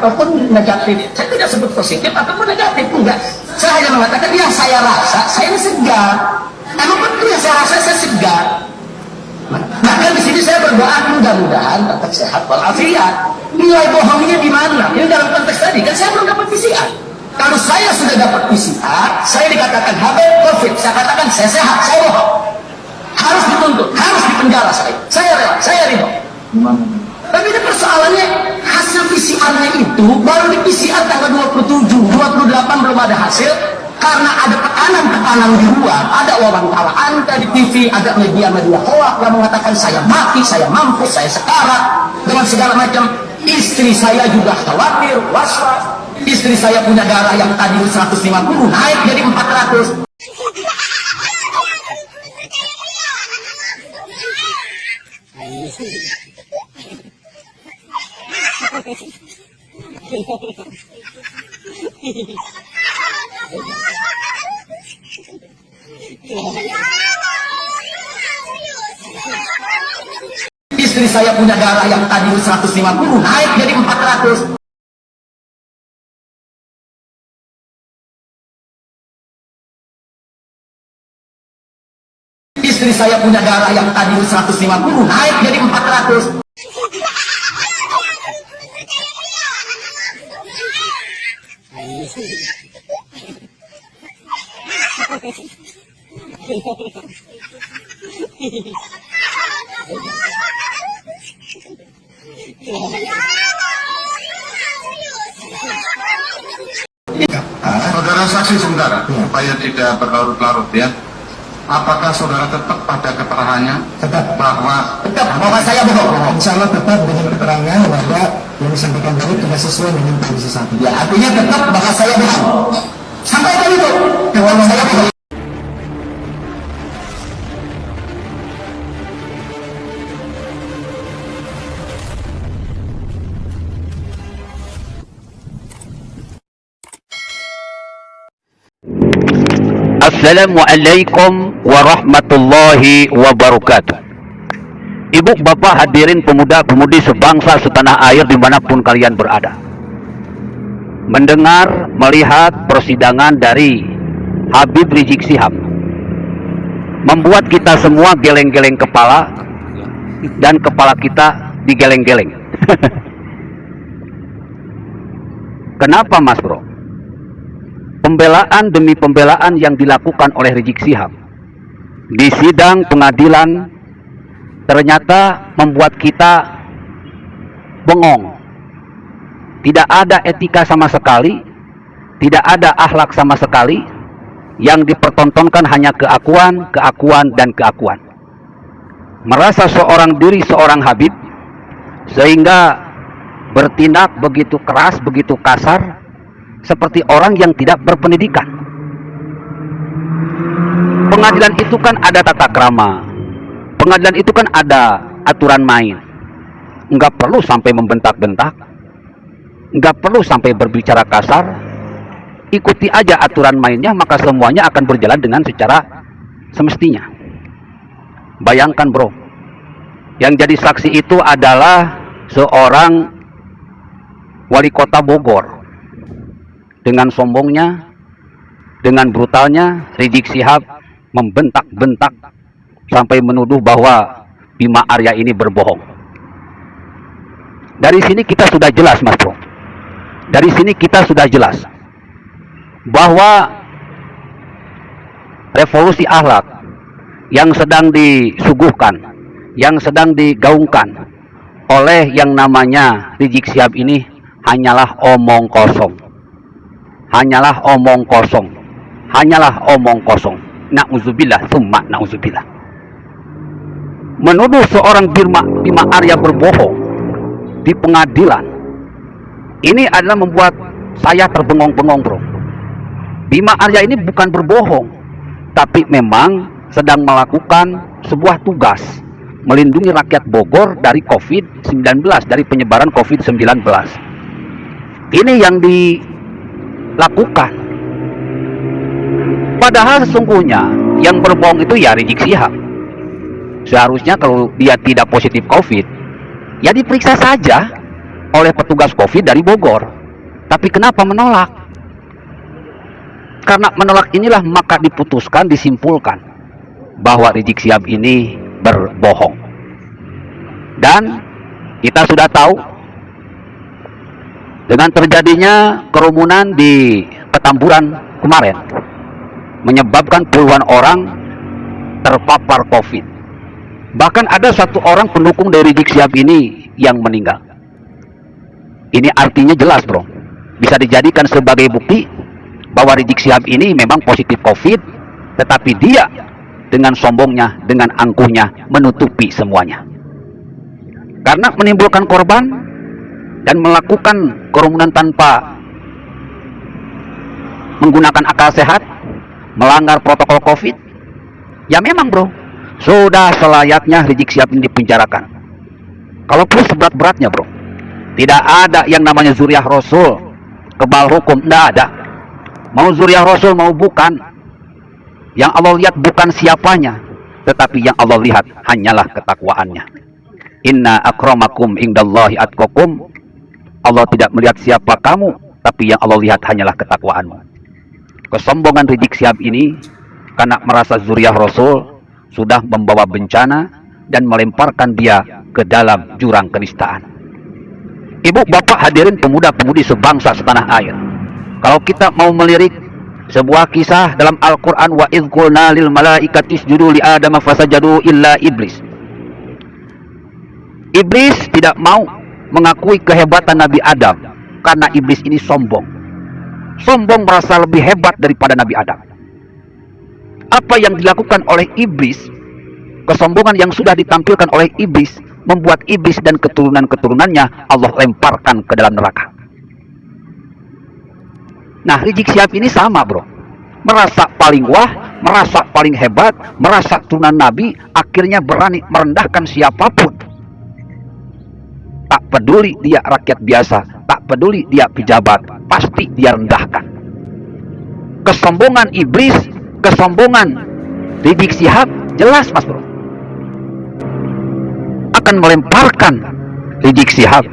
ataupun negatif. Saya tidak sebut positif ataupun negatif, enggak. Saya hanya mengatakan yang saya rasa, saya ini segar. Emang betul yang saya rasa, saya segar. Bahkan di sini saya berdoa mudah-mudahan tetap sehat walafiat. Nilai bohongnya di mana? Ini dalam konteks tadi kan saya belum dapat PCR. Kalau saya sudah dapat PCR, saya dikatakan habis COVID, saya katakan saya sehat, saya bohong. Harus dituntut, harus dipenjara saya. Saya rela, saya ridho. Tapi ini persoalannya hasil PCR-nya itu baru di PCR tanggal 27, 28 belum ada hasil. Karena ada tekanan-tekanan di luar, ada wawancara Anda di TV, ada media-media hoak yang mengatakan saya mati, saya mampus, saya sekarat, dengan segala macam. Istri saya juga khawatir, was-was. Istri saya punya darah yang tadi 150 naik jadi 400. Istri saya punya darah yang tadi 150 naik jadi 400. Istri saya punya darah yang tadi 150 naik jadi 400. Saudara saksi sebentar, supaya tidak berlarut-larut ya. Apakah saudara tetap pada keterangannya? Tetap Bahwa saya bohong. Insya Allah tetap dengan keterangan bahwa yang disampaikan tadi tidak sesuai dengan kondisi saat ini. Ya, artinya tetap bahwa saya bohong. Sampai kali itu, bahwa saya bohong. Assalamualaikum warahmatullahi wabarakatuh. Ibu, bapak, hadirin pemuda-pemudi sebangsa setanah air dimanapun kalian berada. Mendengar, melihat persidangan dari Habib Rizik Syihab membuat kita semua geleng-geleng kepala, dan kepala kita digeleng-geleng. Kenapa, Mas Bro? Pembelaan demi pembelaan yang dilakukan oleh Rizik Syihab di sidang pengadilan ternyata membuat kita bengong. Tidak ada etika sama sekali, tidak ada akhlak sama sekali. Yang dipertontonkan hanya keakuan, dan keakuan. Merasa seorang diri seorang Habib, sehingga bertindak begitu keras, begitu kasar, seperti orang yang tidak berpendidikan. Pengadilan itu kan ada tata krama. Pengadilan itu kan ada aturan main. Nggak perlu sampai membentak-bentak. Nggak perlu sampai berbicara kasar. Ikuti aja aturan mainnya, maka semuanya akan berjalan dengan secara semestinya. Bayangkan, bro, yang jadi saksi itu adalah seorang wali kota Bogor. Dengan sombongnya, dengan brutalnya, Rizik Syihab membentak-bentak sampai menuduh bahwa Bima Arya ini berbohong. Dari sini kita sudah jelas, Mas Bro. Dari sini kita sudah jelas bahwa revolusi akhlak yang sedang disuguhkan, yang sedang digaungkan oleh yang namanya Rizik Syihab ini hanyalah omong kosong. Hanyalah omong kosong. Hanyalah omong kosong. Na'udzubillah, summa na'udzubillah. Menuduh seorang Bima Arya berbohong di pengadilan, ini adalah membuat saya terbengong-bengong, bro. Bima Arya ini bukan berbohong, tapi memang sedang melakukan sebuah tugas melindungi rakyat Bogor dari COVID-19, dari penyebaran COVID-19. Ini yang dilakukan. Padahal sesungguhnya yang berbohong itu ya Rizik Syihab. Seharusnya kalau dia tidak positif COVID, ya diperiksa saja oleh petugas COVID dari Bogor. Tapi kenapa menolak? Karena menolak inilah maka diputuskan, disimpulkan bahwa Rizik Syihab ini berbohong. Dan kita sudah tahu dengan terjadinya kerumunan di Petamburan kemarin menyebabkan puluhan orang terpapar COVID. Bahkan ada satu orang pendukung dari Rizik Syihab ini yang meninggal. Ini artinya jelas, bro. Bisa dijadikan sebagai bukti bahwa Rizik Syihab ini memang positif COVID, tetapi dia dengan sombongnya, dengan angkuhnya menutupi semuanya. Karena menimbulkan korban dan melakukan kerumunan tanpa menggunakan akal sehat, melanggar protokol COVID, ya memang, bro, sudah selayaknya Rizik Syihab ini dipenjarakan. Kalau perlu seberat-beratnya, bro. Tidak ada yang namanya zuriyah Rasul, kebal hukum, tidak ada. Mau zuriyah Rasul mau bukan, yang Allah lihat bukan siapanya, tetapi yang Allah lihat hanyalah ketakwaannya. Inna akramakum indallahi atqakum. Allah tidak melihat siapa kamu, tapi yang Allah lihat hanyalah ketakwaanmu. Kesombongan Rizik Syihab ini karena merasa zuriyah Rasul sudah membawa bencana dan melemparkan dia ke dalam jurang kenistaan. Ibu, bapak, hadirin pemuda-pemudi sebangsa setanah air. Kalau kita mau melirik sebuah kisah dalam Al-Quran, wa idh qulna lil malaikati isjudu li adama fasajadu illa iblis. Iblis tidak mau mengakui kehebatan Nabi Adam karena iblis ini sombong. Sombong merasa lebih hebat daripada Nabi Adam. Apa yang dilakukan oleh iblis, kesombongan yang sudah ditampilkan oleh iblis, membuat iblis dan keturunan-keturunannya Allah lemparkan ke dalam neraka. Nah, Rizik Syihab ini sama, bro. Merasa paling wah, merasa paling hebat, merasa turunan Nabi, akhirnya berani merendahkan siapapun. Tak peduli dia rakyat biasa, tak peduli dia pejabat, pasti dia rendahkan. Kesombongan iblis, kesombongan Rizik Syihab jelas, mas, bro, akan melemparkan Rizik Syihab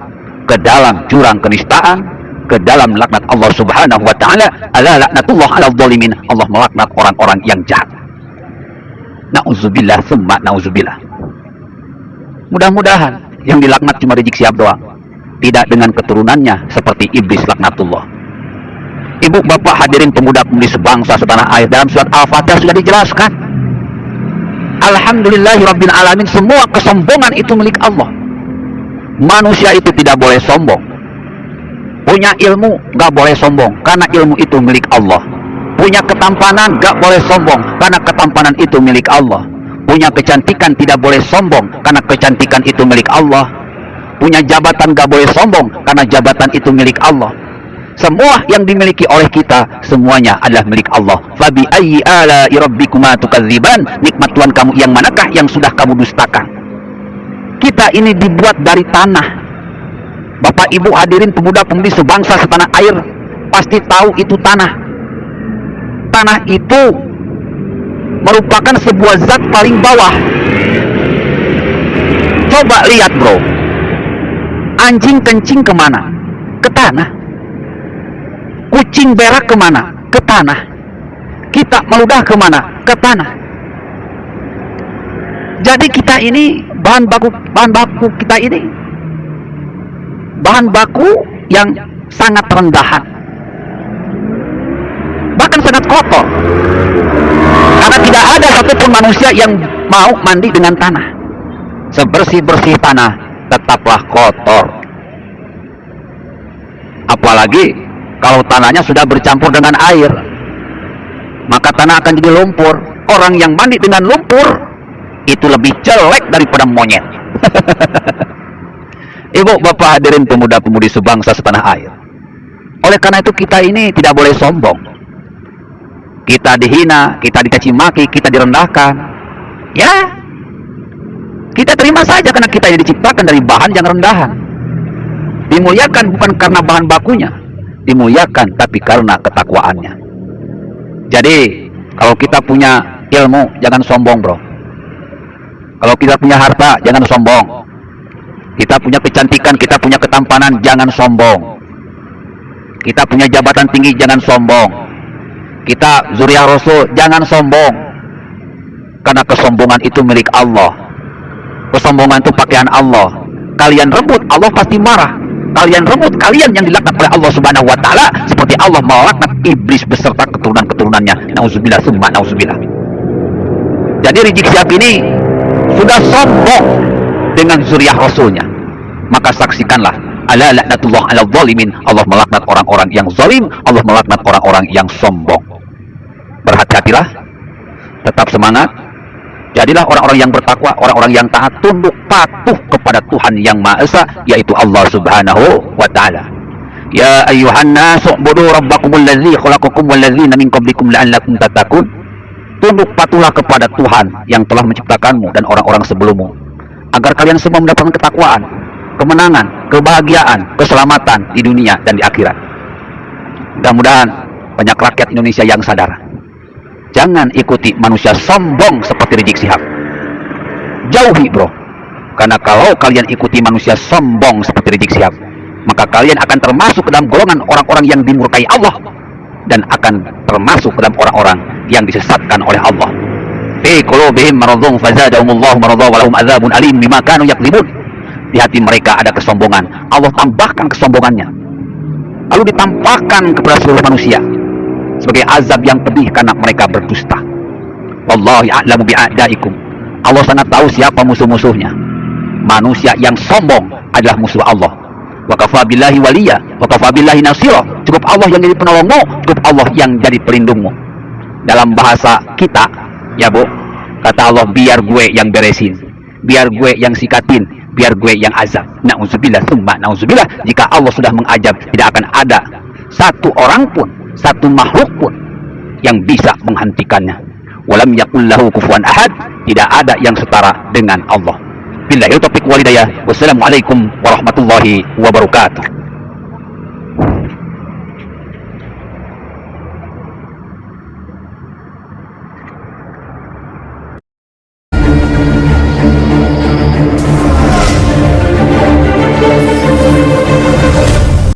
ke dalam jurang kenistaan, ke dalam laknat Allah Subhanahu wa taala. Ala laknatullah 'alal zalimin. Allah melaknat orang-orang yang jahat. Nauzubillah tsumma nauzubillah. Mudah-mudahan yang dilaknat cuma Rizik Syihab doang, tidak dengan keturunannya seperti iblis laknatullah. Ibu, bapak, hadirin pemuda-pemudi sebangsa setanah air, dalam surat Al-Fatihah sudah dijelaskan. Alhamdulillahirabbil alamin, semua kesombongan itu milik Allah. Manusia itu tidak boleh sombong. Punya ilmu gak boleh sombong, karena ilmu itu milik Allah. Punya ketampanan gak boleh sombong, karena ketampanan itu milik Allah. Punya kecantikan tidak boleh sombong, karena kecantikan itu milik Allah. Punya jabatan gak boleh sombong, karena jabatan itu milik Allah. Semua yang dimiliki oleh kita, semuanya adalah milik Allah. Fabi ayyi ala'i rabbikuma tukadziban. Nikmat Tuhan kamu yang manakah yang sudah kamu dustakan? Kita ini dibuat dari tanah. Bapak, ibu, hadirin pemuda-pemudi sebangsa setanah air pasti tahu itu tanah. Tanah itu merupakan sebuah zat paling bawah. Coba lihat, bro, anjing kencing kemana? Ke tanah. Kucing berak kemana? Ke tanah. Kita meludah kemana? Ke tanah. Jadi kita ini bahan baku kita ini bahan baku yang sangat rendahan, bahkan sangat kotor. Karena tidak ada satupun manusia yang mau mandi dengan tanah. Sebersih-bersih tanah tetaplah kotor. Apalagi kalau tanahnya sudah bercampur dengan air, maka tanah akan jadi lumpur. Orang yang mandi dengan lumpur itu lebih jelek daripada monyet. Ibu, bapak, hadirin pemuda-pemudi sebangsa setanah air. Oleh karena itu kita ini tidak boleh sombong. Kita dihina, kita dicaci maki, kita direndahkan. Ya, kita terima saja karena kita ini diciptakan dari bahan yang rendahan. Dimuliakan bukan karena bahan bakunya, dimuliakan tapi karena ketakwaannya. Jadi kalau kita punya ilmu jangan sombong, bro. Kalau kita punya harta jangan sombong. Kita punya kecantikan, kita punya ketampanan, jangan sombong. Kita punya jabatan tinggi, jangan sombong. Kita zuriat Rasul, jangan sombong. Karena kesombongan itu milik Allah. Kesombongan itu pakaian Allah. Kalian rebut, Allah pasti marah. Kalian rebut, kalian yang dilaknat oleh Allah Subhanahu wa taala, seperti Allah melaknat iblis beserta keturunan-keturunannya. Nauzubillah summa nauzubillah. Jadi Rizik Syihab ini sudah sombong dengan zuriat Rasulnya. Maka saksikanlah, ala laknatullah ala zalimin. Allah melaknat orang-orang yang zalim, Allah melaknat orang-orang yang sombong. Berhati-hatilah, tetap semangat. Jadilah orang-orang yang bertakwa, orang-orang yang taat, tunduk patuh kepada Tuhan yang Maha Esa, yaitu Allah Subhanahu wa taala. Ya ayyuhan nas u'budu rabbakumul ladzi khalaqakum wal ladzina min qablikum la'allakum tattaqun. Tunduk patuhlah kepada Tuhan yang telah menciptakanmu dan orang-orang sebelummu, agar kalian semua mendapatkan ketakwaan, kemenangan, kebahagiaan, keselamatan di dunia dan di akhirat. Mudah-mudahan banyak rakyat Indonesia yang sadar. Jangan ikuti manusia sombong seperti Rizik Syihab. Jauhi, bro. Karena kalau kalian ikuti manusia sombong seperti Rizik Syihab, maka kalian akan termasuk ke dalam golongan orang-orang yang dimurkai Allah, dan akan termasuk ke dalam orang-orang yang disesatkan oleh Allah. Fi qulubihim maradun fazadahumullahu marada wa lahum adzabun alim bima kanu yakdzibun. Di hati mereka ada kesombongan. Allah tambahkan kesombongannya, lalu ditampakkan kepada seluruh manusia sebagai azab yang pedih karena mereka berdusta. Wallahi a'lamu bi'adaikum. Allah sangat tahu siapa musuh-musuhnya. Manusia yang sombong adalah musuh Allah. Wa kafa billahi waliya, wa kafa billahi nasira. Cukup Allah yang jadi penolongmu, cukup Allah yang jadi pelindungmu. Dalam bahasa kita, ya Bu, kata Allah, biar gue yang beresin, biar gue yang sikatin, biar gue yang azab. Na'udzubillah summa na'udzubillah. Jika Allah sudah mengajab, tidak akan ada satu orang pun, satu makhluk pun yang bisa menghentikannya. Walam yakul lahu kufuwan ahad. Tidak ada yang setara dengan Allah. Billahi taufiq wal hidayah. Wassalamualaikum warahmatullahi wabarakatuh.